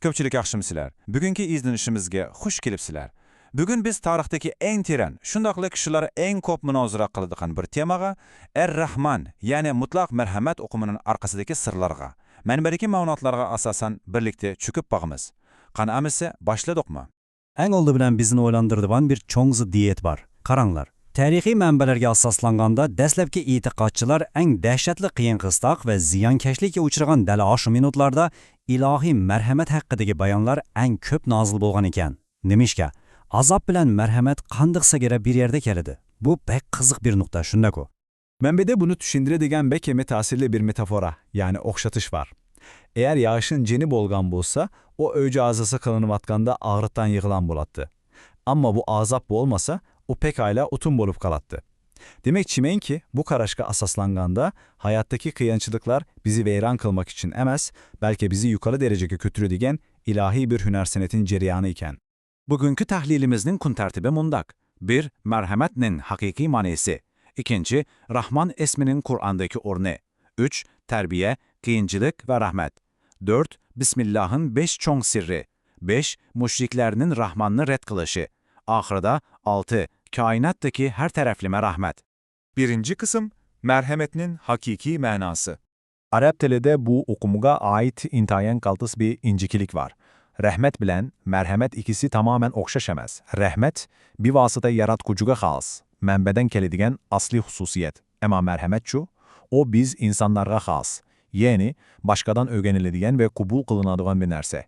Ko'pchilik yaxshimisizlar? Bugungi izlanishimizga xush kelibsizlar. Bugun biz tarixdagi eng teran, shundoqli kishilar eng ko'p munozara qiladigan bir temaga, Ar-Rahman, ya'ni mutlaq marhamat o'qumining orqasidagi sirlarga, manbadagi ma'lumotlarga asosan birlikda cho'kib boqamiz. Qan'amisi boshladikmi? Eng oldi bilan bizni o'ylantiradigan bir cho'ng ziddiyat bor. Qaranglar. Tarixiy manbalarga asoslanganda dastlabki e'tiqodchilar eng dahshatli qiyin-qistoq va ziyonkashlikka uchragan dala oshu minutlarda ilohiy marhamat haqidagi bayonlar eng ko'p nozil bo'lgan ekan. Nimishka? Azob bilan marhamat qandoq sagara bir yerda keladi. Bu pek qiziq bir nuqta, shunday-ku. Manbada buni tushundiradigan bekemi ta'sirli bir metafora, ya'ni o'xshatish var. Eğer yağışın ceni bolgan bo'lsa, o öcü azası kılınıvatkanda ağrıttan yığılan bo'latdi. Ama bu azap bo'lmasa, o pek ayla utun bolup kalattı. Demek çimen ki bu karaşka asaslanganda hayattaki kıyançılıklar bizi veyran kılmak için emez, belki bizi yukarı dereceye götürüdigen ilahi bir hüner senetin cereyanı iken. Bugünkü tahlilimizning kun tartibi mundak. 1. Merhametning haqiqiy ma'nosi. 2. Rahman isminin Kur'andaki o'rni. 3. Terbiye, qiyinchilik ve rahmet. 4. Bismillah'ın 5 çoğ sirri. 5. Müşriklerinin Rahman'ını red kılışı. Ahırda 6. Kainattaki her taraflime rahmet. Birinci kısım, merhametinin hakiki manası. Arap tilide bu okumuga ait intayen kaltıs bir incikilik var. Rahmet bilen merhamet ikisi tamamen okşaşamaz. Rahmet bir vasıta yaratkucuga xas. Mənbədən keledigen asli hususiyet. Ama merhamet şu, o biz insanlarga xas. Yani başkadan öğrenildiğen ve kubul kılınadığan bir nerse.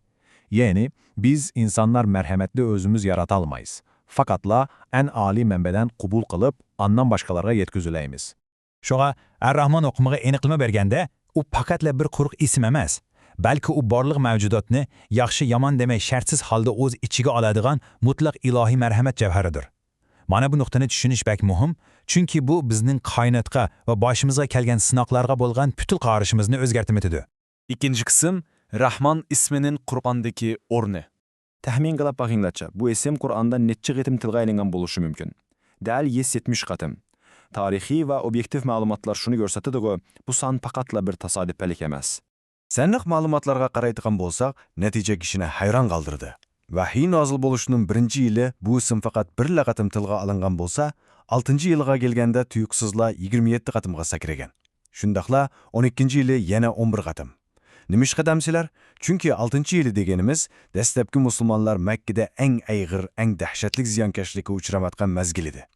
Yani biz insanlar merhametli özümüz yaratalmayız. Fakatla en âli mənbədən kubul kılıp andan başkalarga yetküzüleyimiz. Şoğa Ar-Rahman okumağa eniqlama bergende, u pakatla bir quruq isim emas. Balki u borliq mavjudotni yaxshi yomon demay shartsiz holda o'z ichiga oladigan mutlaq ilohiy marhamat javharidir. Mana bu nuqtani tushunish bak muhim, chunki bu bizning koinotga va boshimizga kelgan sinoqlarga bo'lgan putul qarashimizni o'zgartirmaydi. İkinci kısım, Rahman isminin Kur'an'daki o'rni. Tahmin qilib bag'inglarcha, bu ism Qur'onda necha qitim tilga aylangan bo'lishi mumkin. Dal 170 qatim. Tarixiy va obyektiv ma'lumotlar shuni ko'rsatadi-ku, bu son faqatla bir tasodiflik emas. Sanliq ma'lumotlarga qaraydigan bo'lsak, natija kishini hayron qoldirdi. Vahiy nozil bo'lishining birinchi yili bu ism faqat bir qatim tilga olingan bo'lsa, 6-yilga kelganda tuyuqsizla 27 qatimga sakragan. Shundaqla 12-yili yana 11 qatim. Nimish qadamsilar? Chunki 6-yili deganimiz dastlabki musulmonlar Makkada eng ayg'ir, eng dahshatli ziyonkashlikka uchramatgan mazgil edi.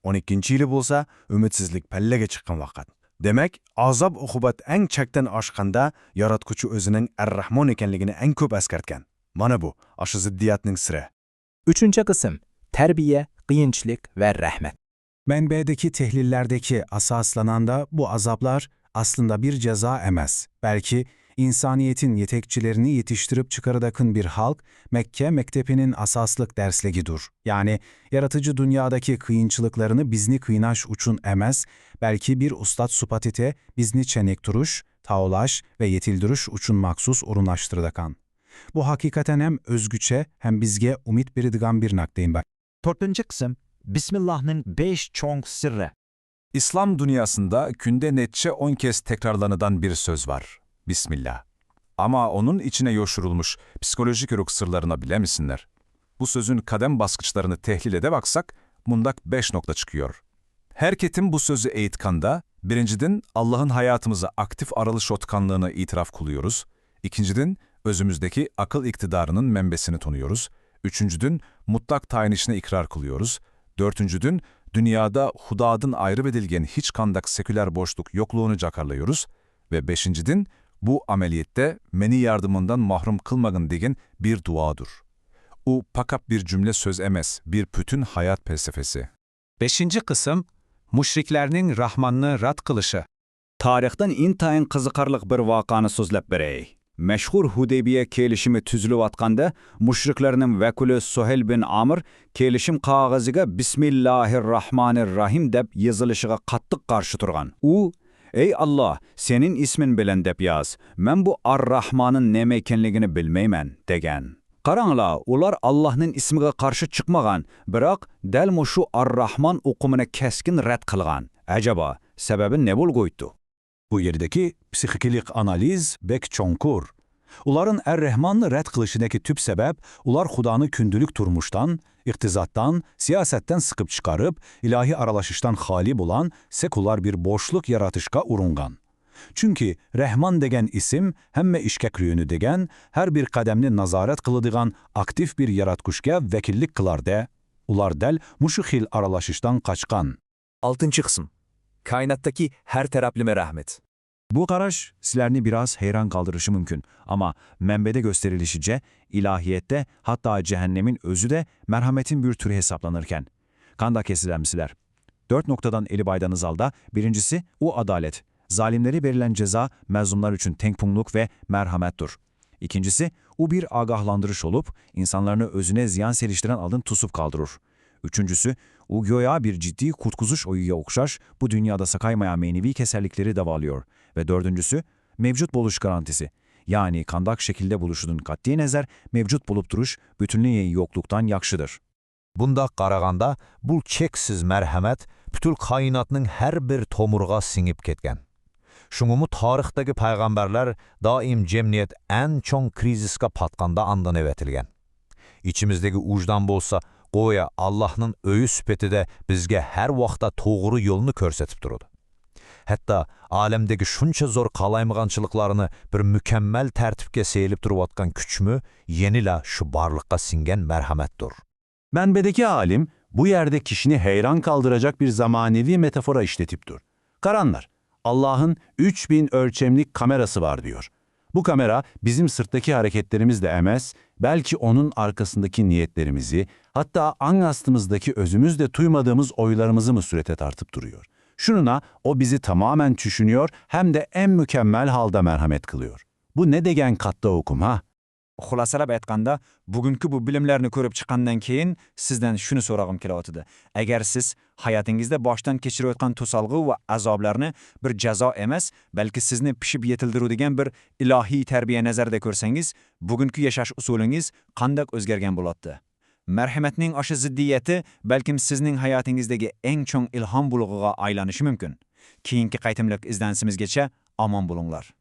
12-yili bo'lsa, umidsizlik pallaga chiqqan vaqt. Demek, azab uqubat eng chakdan oshganda yaratquchi o'zining Ar-Rahmon ekanligini eng ko'p eskartgan. Mana bu, aşı ziddiyatning siri. Üçüncü kısım, terbiye, qiyinchilik ve rahmet. Mənbədəki tehlillerdeki asaslananda bu azaplar aslında bir ceza emas. Belki insaniyetin yetekçilerini yetiştirip çıkarıdakın bir halk, Mekke mektebinin asaslık derslegidur. Yani yaratıcı dünyadaki kıyınçılıklarını bizni kıynaş uçun emez, belki bir ustad supatite bizni çenek duruş, taolaş ve yetilduruş uçun maksus urunlaştırıdakan. Bu hakikaten hem özgüçe hem bizge umit biridigan bir nakdeyin bak. To'rtinchi qism Bismillah'ning 5 çoğ sirri. İslam dünyasında günde netçe 10 kez tekrarlanıdan bir söz var. Bismillah. Ama onun içine yoşurulmuş psikolojik ruh sırlarına bile misinler? Bu sözün kadem baskıçlarını tehlil ede baksak, mundak 5 nokta çıkıyor. Herketin bu sözü eğitkanda, birinciden Allah'ın hayatımıza aktif aralış otkanlığını itiraf kılıyoruz. İkinciden özümüzdeki akıl iktidarının menbesini tanıyoruz. Üçüncüdün mutlak tayinişine ikrar kılıyoruz. Dördüncüdün dünyada hudadın ayrı bedilgen hiç kandak seküler boşluk yokluğunu cakarlıyoruz. Ve beşinciden bu ameliyette meni yardımından mahrum kılmagın degen bir duadır. O pakap bir cümle söz emez, bir bütün hayat felsefesi. 5. kısım, müşriklerinin Rahman'ını rad kılışı. Tarixdan intayin qiziqarliq bir vaqani so'zlab berey. Meşhur Hudeybiye kelishimi tüzülüvatqanda, müşriklerinin vekili Suheyl bin Amr kelishim qog'oziga Bismillahirrahmanirrahim deb yazılışıga qattiq qarshi turgan. U, ey Allah, senin ismin bilen deb yaz, men bu Ar-Rahman'ın neme ekenligini bilmeymen, degan. Qaranglar, ular Allah'ның ismiga qarshi chiqmagan, biroq dal mushu Ar-Rahman o'qimini keskin rad qilgan. Acaba, sebebi ne bo'lgoydu? Bu yerdeki psixiklik analiz bek çonkur. Uların Er-Rahman'ı rədd qilishidagi tüp səbəb, ular Xudanı kündülük turmuşdan, iqtizaddan, siyasetten sıkıp çıkarıp, ilahi aralaşıştan xali bulan, sekular bir boşluk yaratışqa urungan. Çünki Rəhman degen isim, hemme işkeklüğünü degen, her bir qədəmni nazaret kılıdığan aktif bir yaratquşga vekillik kılar de, ular dəl muşu xil aralaşıştan kaçkan. 6. kısım. Kainattaki her teraplime rahmet. Bu qaraş sizlerini biraz heyran kaldırışı mümkün ama mənbədə gösterilişice ilahiyette hatta cehennemin özü de merhametin bir türü hesaplanırken. Kanda kesilenmisiler. 4 noktadan eli baydanız alda birincisi o adalet. Zalimleri verilen ceza mezlumlar için tenkpunluk ve merhamettir. İkincisi o bir agahlandırış olup insanlarını özüne ziyan seliştiren aldın tusup kaldırır. Üçüncüsü o göya bir ciddi kutkuzuş oyuya okşaş bu dünyada sakaymayan menevi keserlikleri davalıyor. Ve dördüncüsü mevcut buluş garantisi. Yani kandak şekilde buluşudun kat'i nezer mevcut bulup duruş bütünlüğü yokluktan yakşıdır. Bunda qaraganda bu cheksiz mərhəmət bütün kainatның hər bir tomurğa singib ketgan. Şunumu tarixdagi payg'ambarlar doim cemniyet en çoğ kriziska patqanda andan evetilgan. İçimizdagi ujdan bolsa, qoya Allah'ın öyü süpetide bizge her vaqtda toğru yolunu körsetip durdu. Hatta alemdeki şuncha zor qalaymıqançılıqlarını bir mükemmel tertipke seyilip duruvatkan küçmü yenila şu barlıqqa singen merhamettir. Mənbədəki alim bu yerde kişini heyran kaldıracak bir zamanevi metafora işletiptir. Karanlar, Allah'ın 3000 ölçemlik kamerası var diyor. Bu kamera bizim sırttaki hareketlerimiz de emez, belki onun arkasındaki niyetlerimizi, hatta angastımızdaki özümüz de duymadığımız oylarımızı mı surete tartıp duruyor. Şununa o bizi tamamen düşünüyor hem de en mükemmel halda merhamet kılıyor. Bu ne degen katta okum ha? Xulasalab aytganda, bugünkü bu bilimlerini ko'rib chiqqandan keyin sizdan shuni so'rag'im kelyapti. Agar siz hayotingizda boshdan kechirayotgan to'salg'i va azoblarni bir jazo emas, balki sizni pishib yetildiradigan bir ilohiy tarbiya nazarida ko'rsangiz, bugünkü yashash usulingiz qanday o'zgargan bo'ladi? Marhamatning o'sha ziddiyati balkim sizning hayotingizdagi eng cho'ng ilhom bulug'iga aylanishi mumkin. Keyingi qaytimlik izlanishimizgacha omon bo'linglar.